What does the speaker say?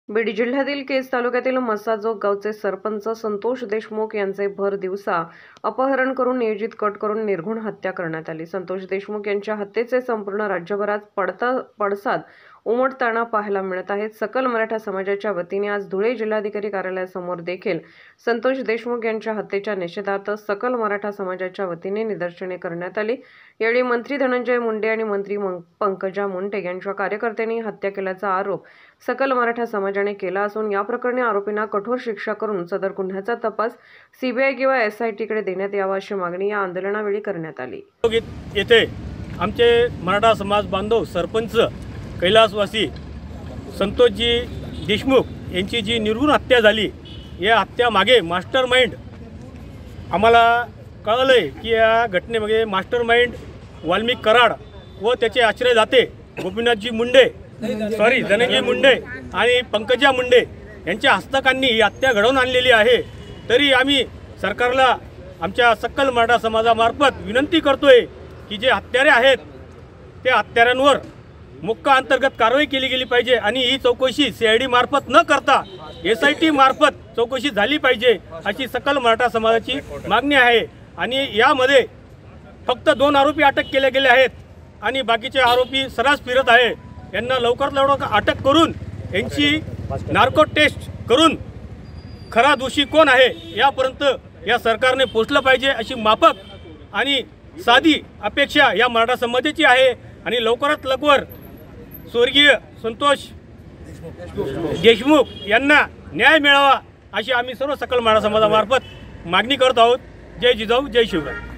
बीड जिल्ह्यातील केज तालुक्यातील मसाजोग गावचे सरपंच संतोष देशमुख यांचे भर दिवसा अपहरण करून नियोजित कट करून निर्घुण हत्या करण्यात आली। संतोष देशमुख यांच्या हत्येचे संपूर्ण राज्यभरात पडसाद उमटताना पाहायला मिळत आहेत। सकल मराठा समाजाच्या वतीने आज धुळे जिल्हाधिकारी कार्यालयासमोर देखील संतोष देशमुख यांच्या हत्येच्या निषेधार्थ सकल मराठा समाजाच्या वतीने निदर्शने करण्यात आली। यावेळी मंत्री धनंजय मुंडे आणि मंत्री पंकजा मुंडे यांच्या कार्यकर्त्यांनी हत्या केल्याचा आरोप सकल मराठा समाजाने केला असून या प्रकरणी आरोपींना कठोर शिक्षा करून सदर गुन्ह्याचा तपास सीबीआय किंवा एसआयटीकडे देण्यात यावा अशी मागणी या आंदोलनावेळी करण्यात आली। येथे आमचे मराठा समाज बांधव सरपंच कैलासवासी संतोषजी देशमुख यांची जी निर्घुण हत्या झाली, या हत्यामागे मास्टरमाइंड आम्हाला कळले की या घटनेमागे मास्टरमाइंड वाल्मिक कराड व त्याचे आश्रयदाते गोपीनाथजी मुंडे धनंजय मुंडे आणि पंकजा मुंडे यांच्या हस्तकांनी ही हत्या घडवून आणलेली आहे। तरी आम्ही सरकारला आमच्या सकल मराठा समाजामार्फत विनंती करतोय की जे हत्यारे आहेत त्या हत्यारांवर मोक्का अंतर्गत कारवाई केली गेली पाहिजे आणि ही चौकशी सीआयडी मार्फत न करता एसआयटी मार्फत चौकशी झाली पाहिजे अशी सकल मराठा समाजाची मागणी आहे। आणि यामध्ये फक्त 2 आरोपी अटक केले गेले आहेत आणि बाकीचे आरोपी सर्रास फिरत आहे। यांना लवकरात लवकर अटक करून यांची नार्को टेस्ट करून खरा दोषी कोण आहे यापर्यंत या सरकारने पोहोचलं पाहिजे अशी माफक आणि साधी अपेक्षा या मराठा समाजाची आहे। आणि लवकरात लवकर स्वर्गीय संतोष देशमुख यांना न्याय मिळावा अशी आम्ही सर्व सकल मराठा समाजामार्फत मागणी करत आहोत। जय जिजाऊ, जय शिवराय।